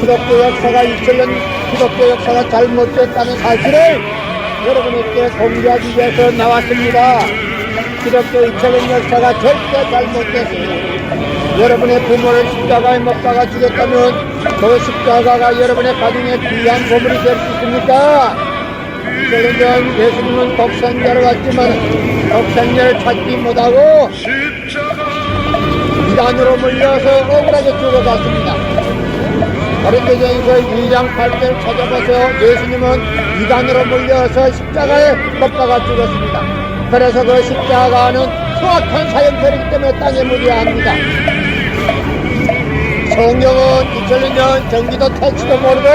기독교 역사가 2000년 기독교 역사가 잘못됐다는 사실을 여러분에게 공개하기 위해서 나왔습니다. 기독교 2000년 역사가 절대 잘못됐습니다. 여러분의 부모를 십자가에 못 박아 죽였다면 그 십자가가 여러분의 가정에 귀한 보물이 될 수 있습니까? 2000년 전 예수님은 독생자로 왔지만 독생자를 찾지 못하고 이단으로 물려서 억울하게 죽어갔습니다. 고린도전서 2장 8절을 찾아보세요. 예수님은 이단으로 물려서 십자가에 못 박아 죽었습니다. 그래서 그 십자가는 수확한 사형벌이기 때문에 땅에 묻어야 합니다. 성경은 2000년 전기도 택시도 모르던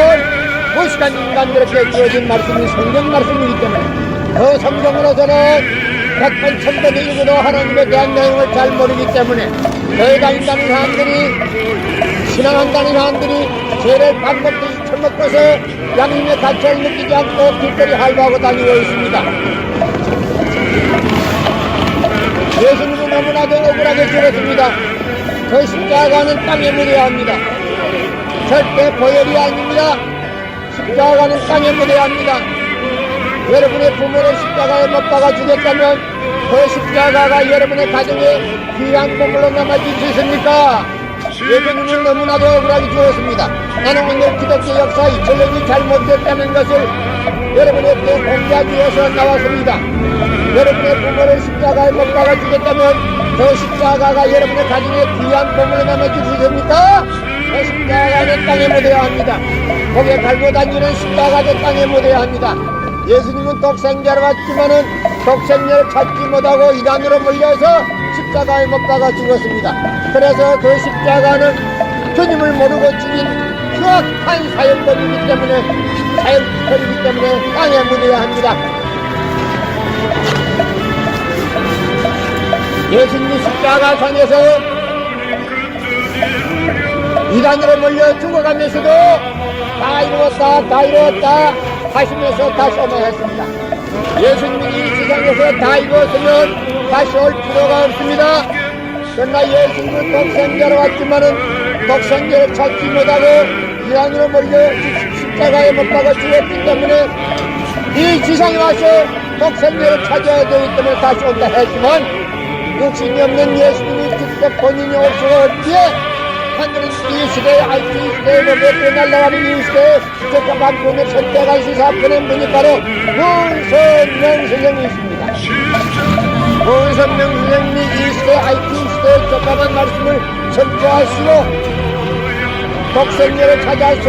무식한 인간들에게 주어진 말씀이 성경 말씀이기 때문에 그 성경으로서는 백번 천번 읽어도 하나님에 대한 내용을 잘 모르기 때문에 교회 다닌다는 사람들이 신앙한다는 사람들이 죄를 밥 먹듯이 처먹고서 양심의 가치를 느끼지 않고 길거리 할부하고 다니고 있습니다. 예수님은 너무나도 억울하게 죽었습니다. 그 십자가는 땅에 묻어야 합니다. 절대 보혈이 아닙니다. 십자가는 땅에 묻어야 합니다. 여러분의 부모를 십자가에 못 박아 죽였다면 그 십자가가 여러분의 가정에 귀한 보물로 남아질 수 있습니까? 예수님은 너무나도 억울하게 죽었습니다. 나는 오늘 기독교 역사 2000년이 잘못됐다는 것을 여러분에게 공개하기 위해서 나왔습니다. 여러분의 부모를 십자가에 못 박아 죽였다면 그 십자가가 여러분의 가정에 귀한 보물로 남아질 수 있습니까? 그 십자가는 땅에 묻어야 합니다. 목에 달고 다니는 십자가도 땅에 묻어야 합니다. 예수님은 독생자로 왔지만은 독생자를 찾지 못하고 이단으로 물려서 십자가에 못 박아 죽었습니다. 그래서 그 십자가는 주님을 모르고 죽인 추악한 사형벌이기 때문에 땅에 묻어야 합니다. 예수님이 십자가상에서 이단으로 몰려 죽어가면서도 다 이루었다 하시면서 다시 오만했습니다. 예수님이 이 세상에서 다 이루었으면 다시 올 필요가 없습니다. 그러나 예수님은 독생자로 왔지만은 독생자를 찾지 못하고 이단으로 몰려 십자가에 못 박아 죽었기 때문에 이 지상에 와서 독생자를 찾아야 되기 때문에 다시 온다 했지만 육신이 없는 예수님이 직접 본인이 올 수가 없기에 하늘은 이 시대에 IT 시대에 로봇에 날아가는 이 시대에 적합한 분을 선택할 수 사건의 분이 바로 문선명 선생님이십니다. 문선명 선생님이 이 시대 IT 시대에 적합한 말씀을 선포하시고 독생자를 찾아서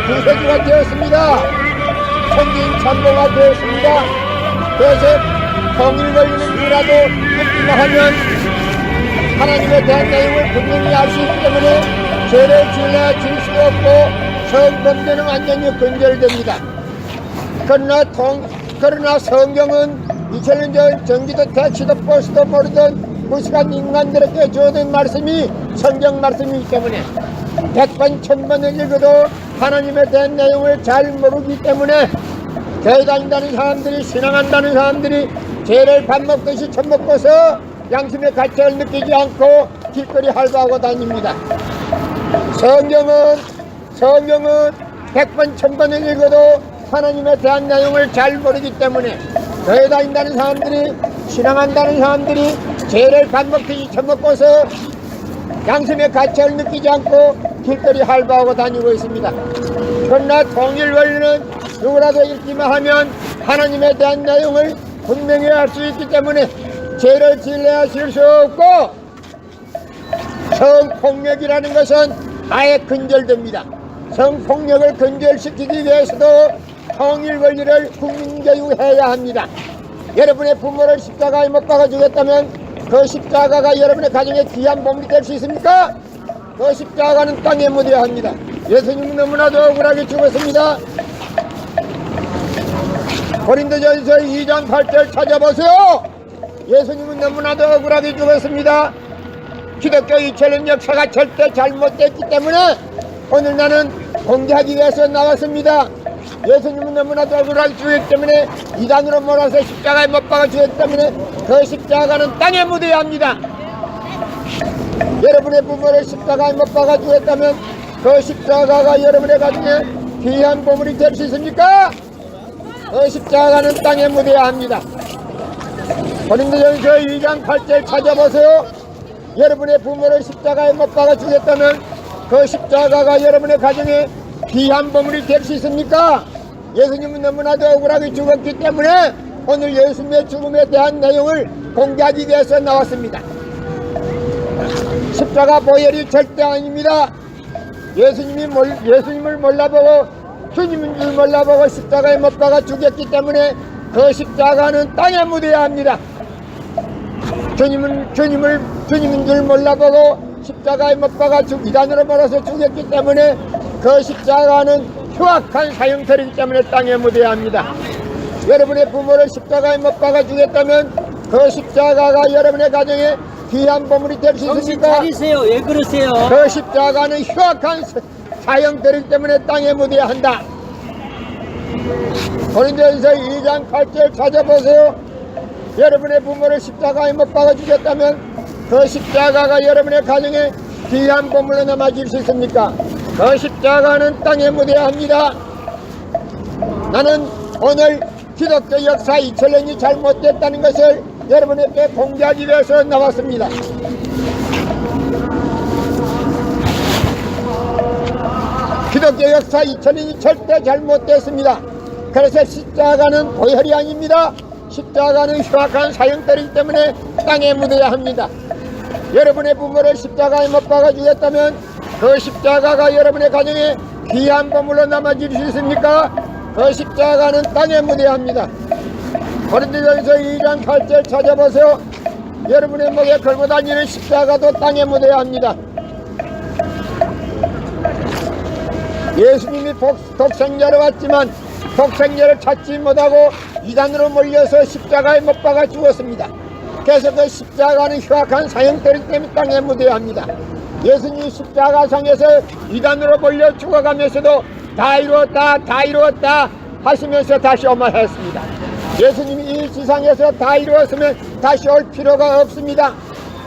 구세주가 되었습니다. 천진 참모가 되었습니다. 그래서 통일권리는 누라도 듣기만 하면 하나님에 대한 내용을 분명히 알 수 있기 때문에 죄를 지을 수가 없고 성범죄는 완전히 근절됩니다. 그러나 성경은 2000년 전 전기도 택시도 버스도 모르던 무식한 인간들에게 주어진 말씀이 성경 말씀이기 때문에 100번 1000번을 읽어도 하나님에 대한 내용을 잘 모르기 때문에 교회 다닌다는 사람들이 신앙한다는 사람들이 죄를 밥 먹듯이 처먹고서 양심의 가치를 느끼지 않고 길거리 할부하고 다닙니다. 성경은 100번 1000번을 읽어도 하나님에 대한 내용을 잘 모르기 때문에 교회 다닌다는 사람들이 신앙한다는 사람들이 죄를 밥 먹듯이 처먹고서 양심의 가치를 느끼지 않고 길거리 할부하고 다니고 있습니다. 그러나 통일 원리는 누구라도 읽기만 하면 하나님에 대한 내용을 분명히 알 수 있기 때문에 죄를 지으려 지을 수 없고 성폭력이라는 것은 아예 근절됩니다. 성폭력을 근절시키기 위해서도 통일 권리를 국민교육해야 합니다. 여러분의 부모를 십자가에 못 박아 주겠다면 그 십자가가 여러분의 가정에 귀한 보물이 될 수 있습니까? 그 십자가는 땅에 묻어야 합니다. 예수님은 너무나도 억울하게 죽었습니다. 고린도전서 2장 8절 찾아보세요. 예수님은 너무나도 억울하게 죽었습니다. 기독교 2000년 역사가 절대 잘못됐기 때문에 오늘 나는 공개하기 위해서 나왔습니다. 예수님은 너무나도 억울하게 죽었기 때문에 이단으로 몰아서 십자가에 못 박아 죽었기 때문에 그 십자가는 땅에 묻어야 합니다. 여러분의 부모를 십자가에 못 박아 죽었다면 그 십자가가 여러분의 가정에 귀한 보물이 될 수 있습니까? 그 십자가는 땅에 묻어야 합니다. 고린도전서 2장 8절 찾아보세요. 여러분의 부모를 십자가에 못 박아 죽였다면 그 십자가가 여러분의 가정에 귀한 보물이 될 수 있습니까? 예수님은 너무나도 억울하게 죽었기 때문에 오늘 예수님의 죽음에 대한 내용을 공개하기 위해서 나왔습니다. 십자가 보혈이 절대 아닙니다. 예수님을 몰라보고 주님인 줄 몰라보고 십자가에 못 박아 죽였기 때문에 그 십자가는 땅에 묻어야 합니다. 주님인 줄 몰라보고 십자가에 못 박아 이단으로 몰아서 죽였기 때문에 그 십자가는 흉악한 사형터이기 때문에 땅에 묻어야 합니다. 여러분의 부모를 십자가에 못 박아 주겠다면 그 십자가가 여러분의 가정에 귀한 보물이 될 수 정신 있습니까? 차리세요. 왜 그러세요? 그 십자가는 흉악한 사형터이기 때문에 땅에 묻어야 한다. 고린도전서 2장 8절 찾아보세요. 여러분의 부모를 십자가에 못 박아 주겠다면 그 십자가가 여러분의 가정에 귀한 보물로 남아질 수 있습니까? 그 십자가는 땅에 묻어야 합니다. 나는 오늘 기독교 역사 2000년이 잘못됐다는 것을 여러분에게 공개하기 위해서 나왔습니다. 기독교 역사 2000년이 절대 잘못됐습니다. 그래서 십자가는 보혈이 아닙니다. 십자가는 흉악한 사형터이기 때문에 땅에 묻어야 합니다. 여러분의 부모를 십자가에 못 박아 주겠다면 그 십자가가 여러분의 가정에 귀한 보물로 남아질 수 있습니까? 그 십자가는 땅에 묻어야 합니다. 고린도전서 2장 8절 찾아보세요. 여러분의 목에 걸고 다니는 십자가도 땅에 묻어야 합니다. 예수님이 독생자로 왔지만 독생자를 찾지 못하고 이단으로 몰려서 십자가에 못 박아 죽었습니다. 그래서 그 십자가는 흉악한 사형터이기 때문에 땅에 묻어야 합니다. 예수님이 십자가상에서 이단으로 몰려 죽어가면서도 다 이루었다 하시면서 다시 오마했습니다. 예수님이 이 지상에서 다 이루었으면 다시 올 필요가 없습니다.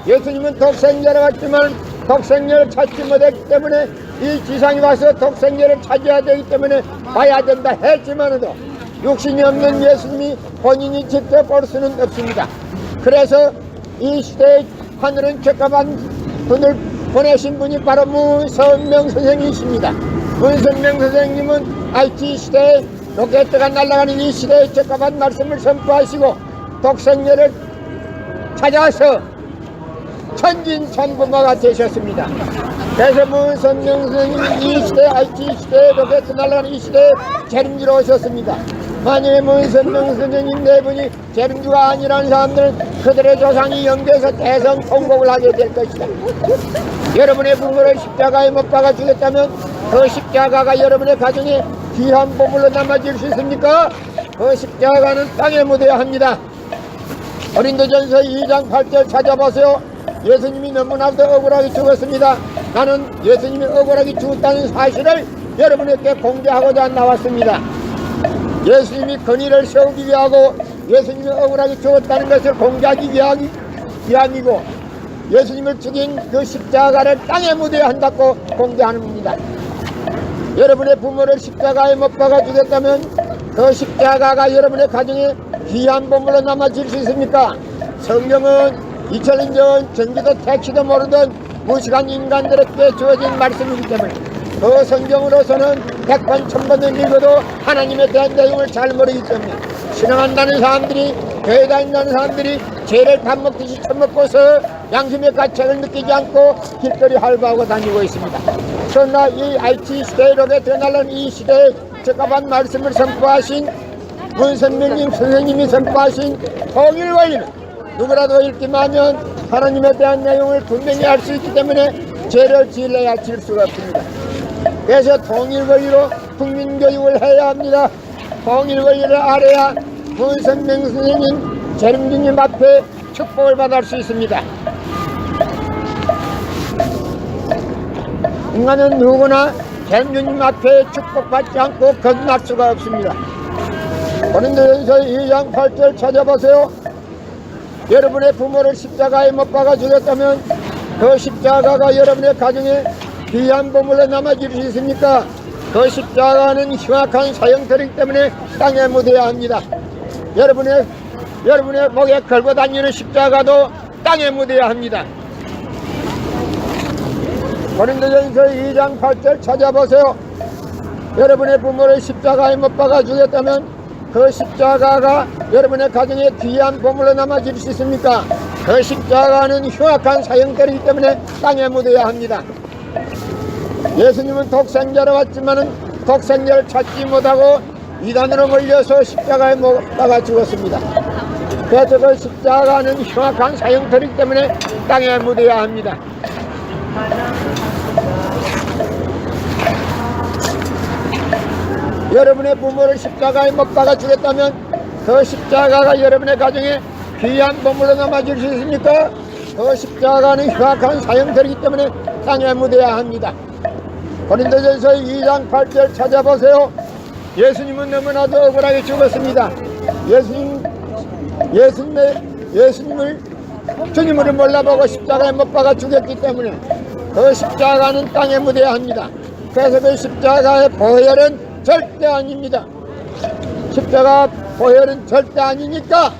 예수님은 독생자로 왔지만 독생자를 찾지 못했기 때문에 이 지상에 와서 독생자를 찾아야 되기 때문에 와야 된다 했지만도 육신이 없는 예수님이 본인이 직접 올 수는 없습니다. 그래서 이 시대에 하늘은 격감한 분을 보내신 분이 바로 문선명 선생님이십니다. 문선명 선생님은 IT 시대에 로켓가 날아가는 이 시대에 적합한 말씀을 선포하시고 독생자를 찾아서 천진천부모가 되셨습니다. 그래서 문선명 선생님은 이 시대 IT 시대에 로켓 날아가는 이 시대에 재림주로 오셨습니다. 만약에 문선명 선생님 네 분이 재림주가 아니라는 사람들은 그들의 조상이 영대에서 대성 통곡을 하게 될 것이다. 여러분의 부모를 십자가에 못 박아 주겠다면 그 십자가가 여러분의 가정에 귀한 보물로 남아질 수 있습니까? 그 십자가는 땅에 묻어야 합니다. 고린도전서 2장 8절 찾아보세요. 예수님이 너무나도 억울하게 죽었습니다. 나는 예수님이 억울하게 죽었다는 사실을 여러분에게 공개하고자 나왔습니다. 예수님이 권위를 세우기 위하고 예수님이 억울하게 죽었다는 것을 공개하기 위함이고 예수님을 죽인 그 십자가를 땅에 묻어야 한다고 공개하는 겁니다. 여러분의 부모를 십자가에 못 박아 주겠다면 그 십자가가 여러분의 가정에 귀한 보물로 남아질 수 있습니까? 성경은 2000년 전 전기도 택시도 모르던 무식한 인간들에게 주어진 말씀이기 때문에 그 성경으로서는 100번 1000번을 읽어도 하나님에 대한 내용을 잘 모르기 때문에 신앙한다는 사람들이 교회 다닌다는 사람들이 죄를 밥 먹듯이 처먹고서 양심의 가책을 느끼지 않고 길거리 활보하고 다니고 있습니다. 그러나 이 IT 시대에 로켓 날라는 이 시대에 적합한 말씀을 선포하신 문선명님 선생님이 선포하신 통일 원리는 누구라도 읽기만 하나님에 대한 내용을 분명히 알 수 있기 때문에 죄를 지으려야 질 수가 없습니다. 그래서 통일 원리로 국민교육을 해야 합니다. 통일 원리를 알아야 문선명 선생님, 재림주님 앞에 축복을 받을 수 있습니다. 인간은 누구나 재림주님 앞에 축복받지 않고 거듭날 수가 없습니다. 고린도전서 2장 8절 찾아보세요. 여러분의 부모를 십자가에 못 박아 죽였다면 그 십자가가 여러분의 가정에 귀한 보물로 남아질 수 있습니까? 그 십자가는 흉악한 사형터이기 때문에 땅에 묻어야 합니다. 여러분의 목에 걸고 다니는 십자가도 땅에 묻어야 합니다. 고린도전서 2장 8절 찾아보세요. 여러분의 부모를 십자가에 못 박아 죽였다면 그 십자가가 여러분의 가정에 귀한 보물로 남아질 수 있습니까? 그 십자가는 흉악한 사형터이기 때문에 땅에 묻어야 합니다. 예수님은 독생자로 왔지만은 독생자를 찾지 못하고 이단으로 몰려서 십자가에 못 박아 죽었습니다. 그래서 그 십자가는 흉악한 사형터이기 때문에 땅에 묻어야 합니다. 여러분의 부모를 십자가에 못 박아 주겠다면 그 십자가가 여러분의 가정에 귀한 보물로 남아질 수 있습니까? 그 십자가는 흉악한 사형터이기 때문에 땅에 묻어야 합니다. 고린도전서 2장 8절 찾아보세요. 예수님은 너무나도 억울하게 죽었습니다. 예수님을 주님을 몰라보고 십자가에 못 박아 죽였기 때문에 그 십자가는 땅에 묻어야 합니다. 그래서 그 십자가의 보혈은 절대 아닙니다. 십자가 보혈은 절대 아니니까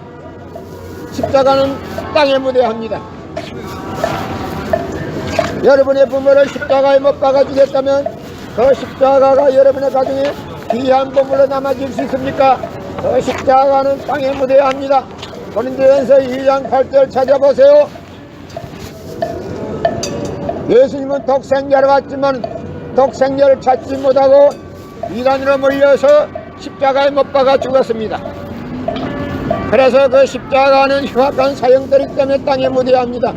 십자가는 땅에 묻어야 합니다. 여러분의 부모를 십자가에 못 박아 주겠다면 그 십자가가 여러분의 가정에 귀한 보물로 남아질 수 있습니까? 그 십자가는 땅에 묻어야 합니다. 고린도전서 2장 8절 찾아보세요. 예수님은 독생자로 왔지만 독생자를 찾지 못하고 이단으로 몰려서 십자가에 못 박아 죽었습니다. 그래서 그 십자가는 흉악한 사형터이기 때문에 땅에 묻어야 합니다.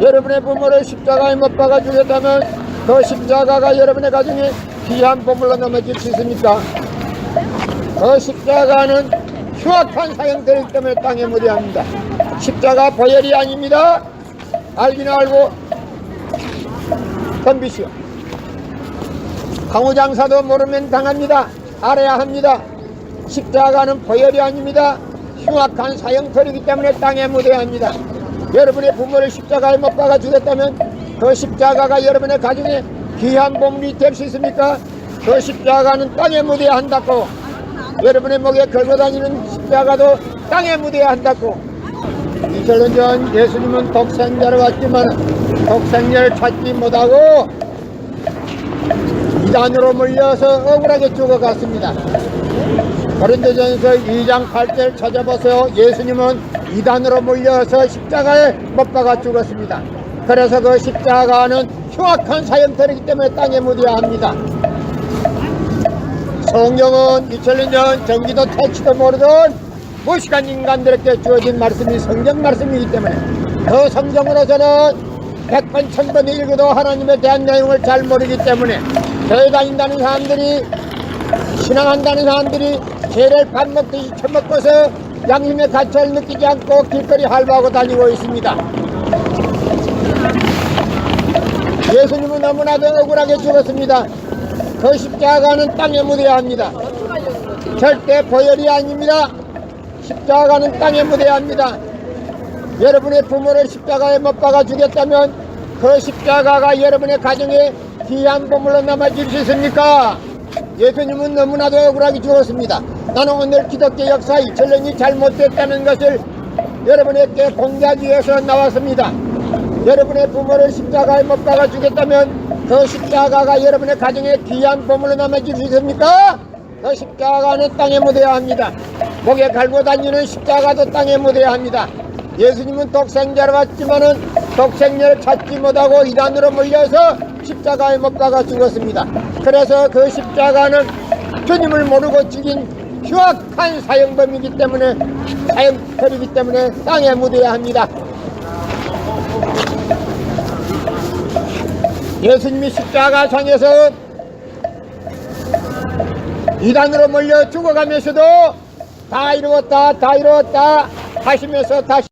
여러분의 부모를 십자가에 못 박아 주겠다면 그 십자가가 여러분의 가정에 귀한 보물로 남아질 수 있습니까? 그 십자가는 흉악한 사형터이기 때문에 땅에 묻어야 합니다. 십자가 보혈이 아닙니다. 알기는 알고 덤비시오. 강우장사도 모르면 당합니다. 알아야 합니다. 십자가는 보혈이 아닙니다. 흉악한 사형터이기 때문에 땅에 묻어야 합니다. 여러분의 부모를 십자가에 못 박아 주겠다면 그 십자가가 여러분의 가정에 귀한 보물이 될 수 있습니까? 그 십자가는 땅에 묻어야 한다고. 여러분의 목에 걸고 다니는 십자가도 땅에 묻어야 한다고. 2000년 전 예수님은 독생자로 왔지만 독생자를 찾지 못하고 이단으로 몰려서 억울하게 죽어갔습니다. 고린도전서 2장 8절 찾아보세요. 예수님은 이단으로 몰려서 십자가에 못 박아 죽었습니다. 그래서 그 십자가는 흉악한 사형터이기 때문에 땅에 묻어야 합니다. 성경은 2000년 전 전기도 퇴치도 모르던 무식한 인간들에게 주어진 말씀이 성경 말씀이기 때문에 그 성경으로서는 100번 1000번 읽어도 하나님에 대한 내용을 잘 모르기 때문에 교회 다닌다는 사람들이 신앙한다는 사람들이 죄를 밥 먹듯이 처먹고서 양심의 가치를 느끼지 않고 길거리 할부하고 다니고 있습니다. 예수님은 너무나도 억울하게 죽었습니다. 그 십자가는 땅에 묻어야 합니다. 절대 보혈이 아닙니다. 십자가는 땅에 묻어야 합니다. 여러분의 부모를 십자가에 못 박아 주겠다면 그 십자가가 여러분의 가정에 귀한 보물로 남아질 수 있습니까? 예수님은 너무나도 억울하게 죽었습니다. 나는 오늘 기독교 역사 2000년이 잘못됐다는 것을 여러분에게 공개하기 위해서 나왔습니다. 여러분의 부모를 십자가에 못 박아 주겠다면 그 십자가가 여러분의 가정에 귀한 보물로 남아질 수 있습니까? 그 십자가는 땅에 묻어야 합니다. 목에 갈고 다니는 십자가도 땅에 묻어야 합니다. 예수님은 독생자로 왔지만은 독생자를 찾지 못하고 이단으로 몰려서 십자가에 못 박아 죽었습니다. 그래서 그 십자가는 주님을 모르고 죽인 흉악한 사형범이기 때문에 사형벌이기 때문에 땅에 묻어야 합니다. 예수님이 십자가상에서 이단으로 몰려 죽어가면서도 다 이루었다 다 이루었다 하시면서 다시